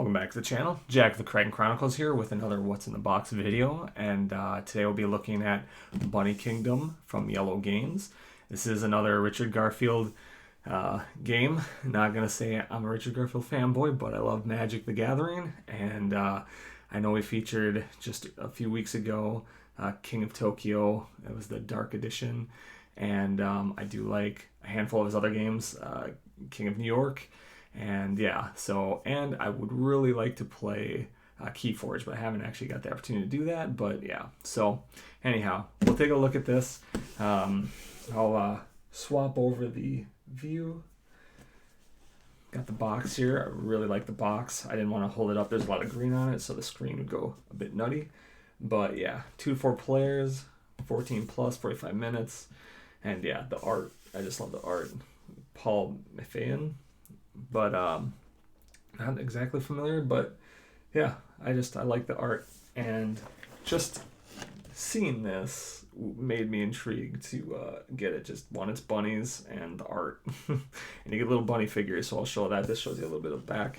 Welcome back to the channel. Jack the Kraken Chronicles here with another What's in the Box video, and today we'll be looking at Bunny Kingdom from Yellow Games. This is another Richard Garfield game. Not gonna say I'm a Richard Garfield fanboy, but I love Magic the Gathering, and I know we featured just a few weeks ago King of Tokyo. It was the Dark Edition, and I do like a handful of his other games, King of New York. And yeah, and I would really like to play Keyforge, but I haven't actually got the opportunity to do that. But yeah, so anyhow, we'll take a look at this. I'll swap over the view. Got the box here. I really like the box. I didn't want to hold it up. There's a lot of green on it, so the screen would go a bit nutty. But yeah, 2 to 4 players, 14 plus, 45 minutes. And yeah, the art. I just love the art. Paul Maffeyan. But not exactly familiar, but yeah, I like the art, and just seeing this made me intrigued to get it. Just one, it's bunnies and the art, and you get little bunny figures, so I'll show that. This shows you a little bit of back,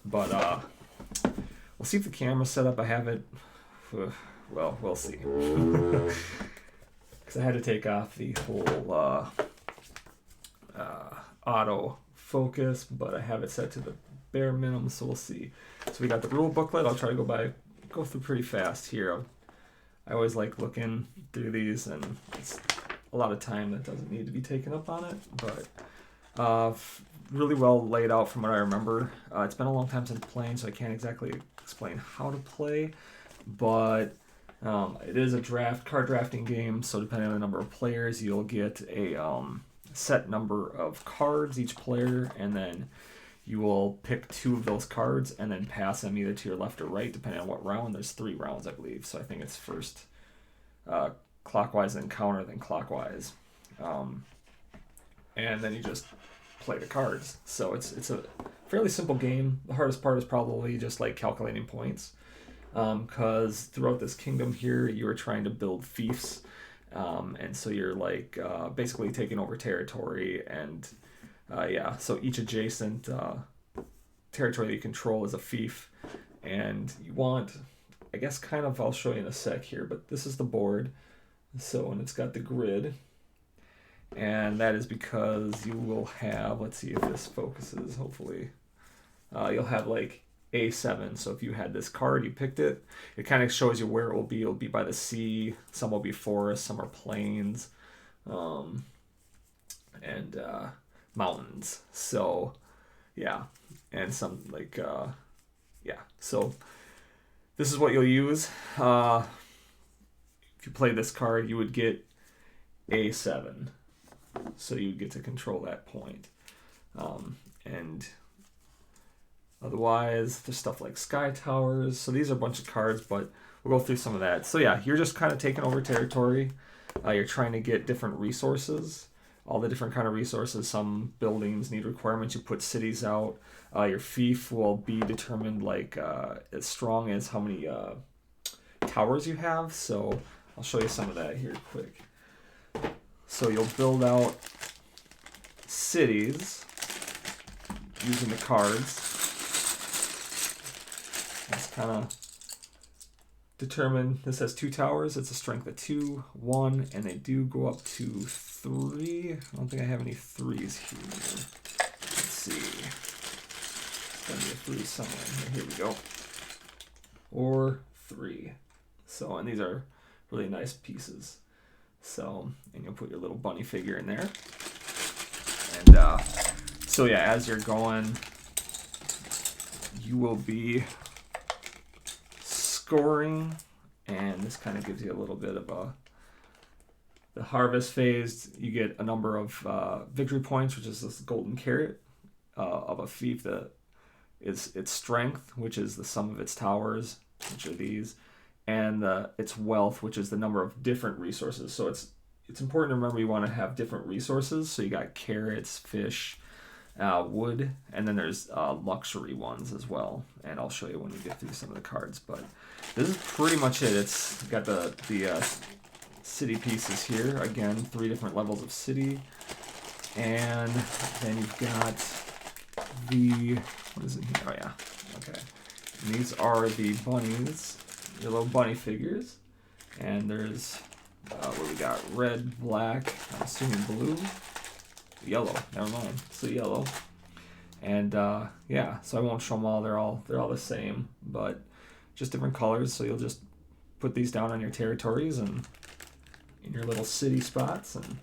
but we'll see if the camera's set up. I have it, well, we'll see, because I had to take off the whole auto focus, but I have it set to the bare minimum, so we'll see. So we got the rule booklet. I'll try to go through pretty fast here. I always like looking through these, and it's a lot of time that doesn't need to be taken up on it, but really well laid out from what I remember. It's been a long time since playing, so I can't exactly explain how to play, but it is a card drafting game, so depending on the number of players, you'll get a set number of cards each player, and then you will pick 2 of those cards and then pass them either to your left or right depending on what round. There's 3 rounds, I believe, so I think it's first clockwise, then counter, then clockwise, and then you just play the cards. So it's a fairly simple game. The hardest part is probably just like calculating points, because throughout this kingdom here you are trying to build fiefs. And so you're like basically taking over territory, and yeah, so each adjacent territory that you control is a fief, and you want, I guess, kind of, I'll show you in a sec here, but this is the board. So, and it's got the grid, and that is because you will have, let's see if this focuses, hopefully, you'll have like A7. So if you had this card, you picked it, it kind of shows you where it will be. It'll be by the sea, some will be forests, some are plains, and mountains. So yeah, and some like yeah, so this is what you'll use. If you play this card, you would get A7, so you get to control that point, and otherwise, there's stuff like Sky Towers. So these are a bunch of cards, but we'll go through some of that. So yeah, you're just kind of taking over territory. You're trying to get different resources, all the different kind of resources. Some buildings need requirements. You put cities out. Your fief will be determined like as strong as how many towers you have. So I'll show you some of that here quick. So you'll build out cities using the cards. It's kind of determined. This has 2 towers. It's a strength of 2, 1, and they do go up to 3. I don't think I have any 3s here. Let's see. It's gonna be a 3 somewhere. Here we go. Or 3. So, and these are really nice pieces. So, and you'll put your little bunny figure in there. And so yeah, as you're going, you will be scoring, and this kind of gives you a little bit of the harvest phase. You get a number of victory points, which is this golden carrot of a fief that is its strength, which is the sum of its towers, which are these, and its wealth, which is the number of different resources. So it's important to remember you want to have different resources. So you got carrots, fish, wood, and then there's luxury ones as well, and I'll show you when we get through some of the cards. But this is pretty much it. It's got the city pieces here, again, 3 different levels of city, and then you've got the, what is it here? Oh yeah, okay, And these are the bunnies, your little bunny figures. And there's, what we got? Red, black, I'm assuming blue, yellow, never mind, so yellow. And yeah, so I won't show them all, they're all the same, but just different colors, so you'll just put these down on your territories and in your little city spots, and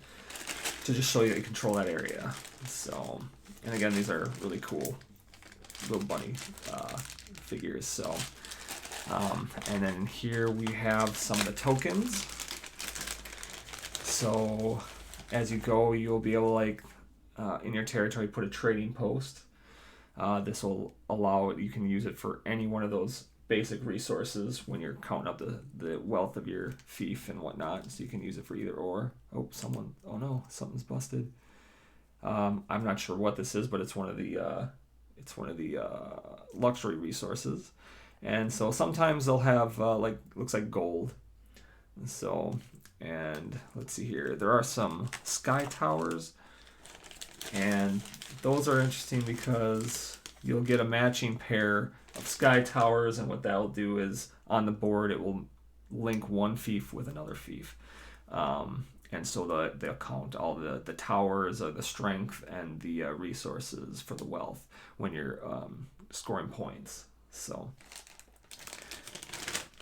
to just show you that you control that area. So, and again, these are really cool little bunny figures. So, and then here we have some of the tokens. So, as you go, you'll be able to, like, in your territory, put a trading post. This will allow, you can use it for any one of those basic resources when you're counting up the wealth of your fief and whatnot, so you can use it for either or. Oh no, something's busted. I'm not sure what this is, but it's one of the luxury resources, and so sometimes they'll have like, looks like gold. So, and let's see here, there are some sky towers, and those are interesting because you'll get a matching pair of sky towers, and what that'll do is on the board it will link one fief with another fief, and so they'll count all the towers, the strength, and the resources for the wealth when you're scoring points. So,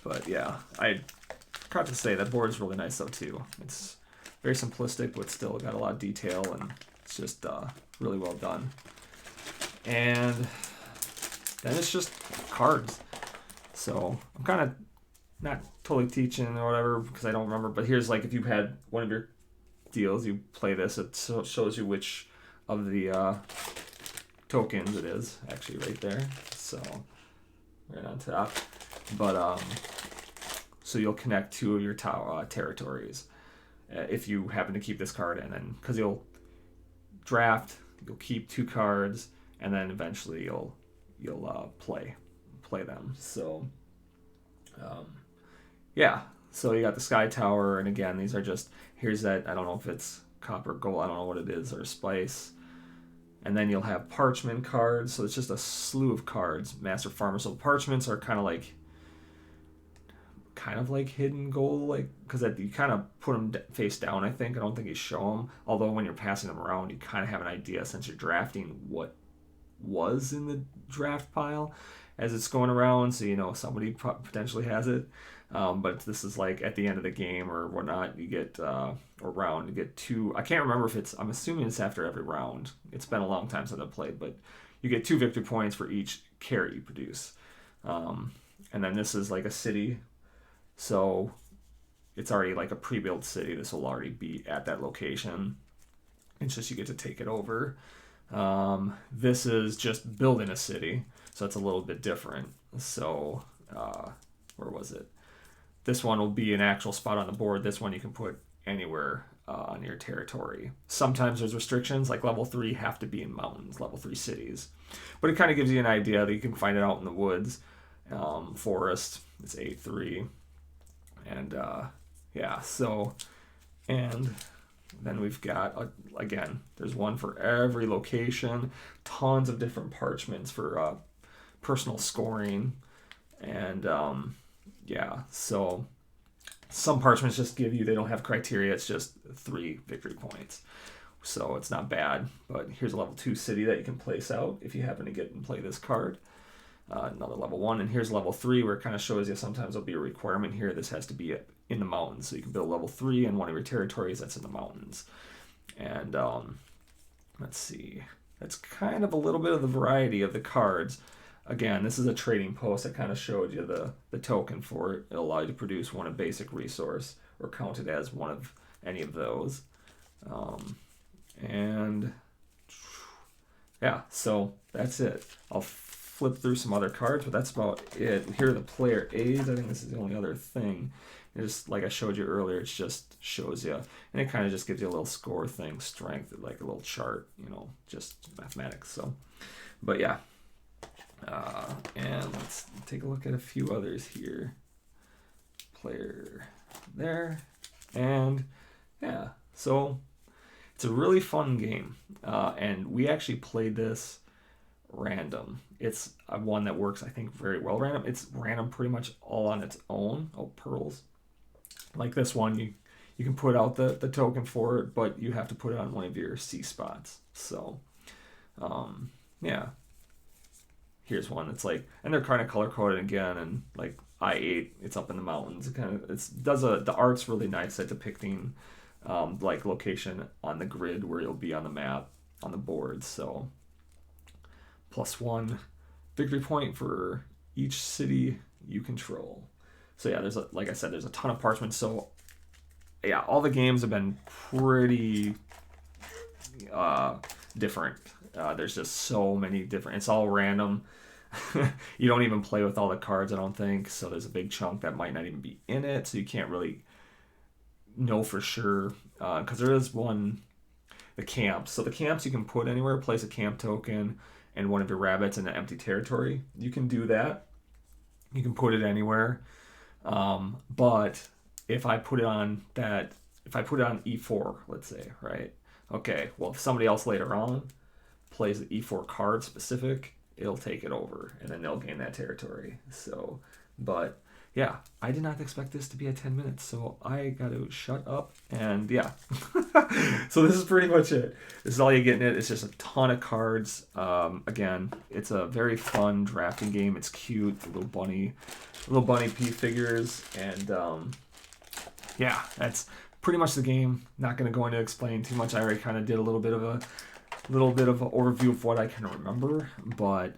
but yeah, I forgot to say that board is really nice though too. It's very simplistic, but still got a lot of detail, and it's just really well done. And then it's just cards. So I'm kind of not totally teaching or whatever because I don't remember, but here's, like, if you had one of your deals, you play this, it shows you which of the tokens it is, actually right there. So right on top. But so you'll connect two of your territories if you happen to keep this card in, and because you'll draft, you'll keep two cards, and then eventually you'll play them. So yeah, so you got the sky tower, and again, these are just, here's that, I don't know if it's copper, gold, I don't know what it is, or spice. And then you'll have parchment cards, so it's just a slew of cards. Master Farmer. So parchments are kind of like hidden gold, like, because you kind of put them face down, I think. I don't think you show them, although when you're passing them around, you kind of have an idea, since you're drafting, what was in the draft pile as it's going around, so you know somebody potentially has it. But this is like at the end of the game or whatnot, you get or round, you get two. I can't remember if it's, I'm assuming it's after every round. It's been a long time since I've played, but you get 2 victory points for each carrot you produce. And then this is like a city, so it's already like a pre-built city. This will already be at that location. It's just you get to take it over. This is just building a city, so it's a little bit different. So where was it? This one will be an actual spot on the board. This one you can put anywhere on your territory. Sometimes there's restrictions, like level 3 have to be in mountains, level 3 cities. But it kind of gives you an idea that you can find it out in the woods, forest. It's 8-3. And yeah, so, and then we've got, again, there's one for every location, tons of different parchments for personal scoring. And yeah, so some parchments just give you, they don't have criteria, it's just 3 victory points. So it's not bad, but here's a level 2 city that you can place out if you happen to get and play this card. Another level 1, and here's level 3 where it kind of shows you sometimes there'll be a requirement here. This has to be in the mountains, so you can build level 3 in one of your territories that's in the mountains. And let's see, that's kind of a little bit of the variety of the cards. Again, this is a trading post that kind of showed you the token for it. It'll allow you to produce one, a basic resource, or count it as one of any of those. And yeah, so that's it. I'll flip through some other cards, but that's about it. Here are the player aids. I think this is the only other thing. It's like I showed you earlier, it just shows you, and it kind of just gives you a little score thing, strength, like a little chart, you know, just mathematics. So, but yeah. And let's take a look at a few others here. Player there. And yeah, so it's a really fun game. And we actually played this random. It's one that works, I think, very well random. It's random pretty much all on its own. Oh, pearls. Like this one, you can put out the token for it, but you have to put it on one of your C spots. So, yeah. Here's one that's like, and they're kind of color coded again, and like I-8, it's up in the mountains. It kind of the art's really nice at depicting like location on the grid where you'll be on the map on the board. So +1 victory point for each city you control. So yeah, like I said, there's a ton of parchment. So yeah, all the games have been pretty different. There's just so many different. It's all random. You don't even play with all the cards, I don't think. So there's a big chunk that might not even be in it. So you can't really know for sure. Because there is one, the camps. So the camps you can put anywhere. Place a camp token and one of your rabbits in an empty territory. You can do that. You can put it anywhere. But if I put it on E4, let's say, right? Okay, well, if somebody else later on plays the E4 card specific, it'll take it over, and then they'll gain that territory. So, but yeah, I did not expect this to be at 10 minutes, so I got to shut up, and yeah. So this is pretty much it. This is all you get in it. It's just a ton of cards. Again, it's a very fun drafting game. It's cute, little bunny pea figures, and yeah, that's pretty much the game. Not going to go into explain too much. I already kind of did a little bit of an overview of what I can remember, but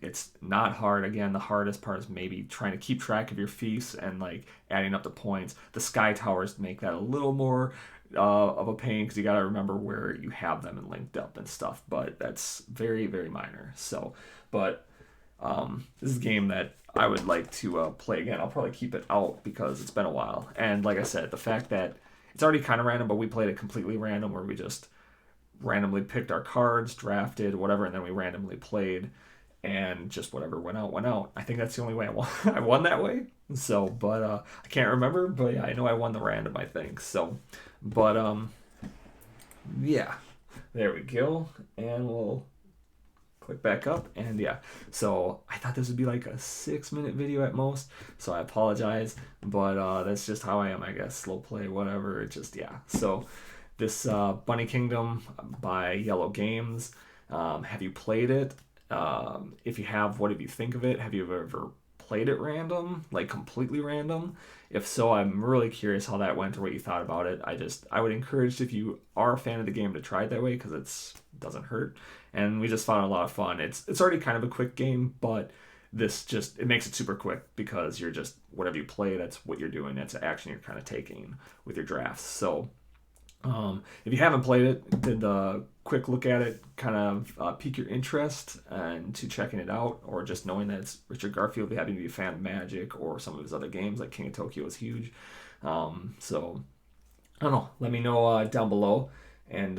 it's not hard. Again, the hardest part is maybe trying to keep track of your feasts and like adding up the points. The sky towers make that a little more of a pain because you got to remember where you have them and linked up and stuff, but that's very, very minor. So, but this is a game that I would like to play again. I'll probably keep it out because it's been a while. And like I said, the fact that it's already kind of random, but we played it completely random where we just randomly picked our cards, drafted, whatever, and then we randomly played, and just whatever went out. I think that's the only way I won. I won that way. So, but I can't remember, but yeah, I know I won the random, I think. So, but yeah, there we go, and we'll click back up, and yeah. So I thought this would be like a 6-minute video at most, so I apologize, but that's just how I am, I guess. Slow play, whatever. It just, yeah. So this Bunny Kingdom by Yellow Games. Have you played it? If you have, what do you think of it? Have you ever played it random, like completely random? If so, I'm really curious how that went or what you thought about it. I would encourage, if you are a fan of the game, to try it that way because it doesn't hurt. And we just found a lot of fun. It's already kind of a quick game, but it makes it super quick because you're just, whatever you play, that's what you're doing. That's the action you're kind of taking with your drafts. So if you haven't played it, did a quick look at it kind of pique your interest into checking it out, or just knowing that it's Richard Garfield, you happen to be a fan of Magic or some of his other games, like King of Tokyo is huge. So I don't know. Let me know down below. And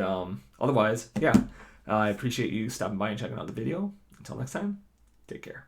otherwise, yeah, I appreciate you stopping by and checking out the video. Until next time, take care.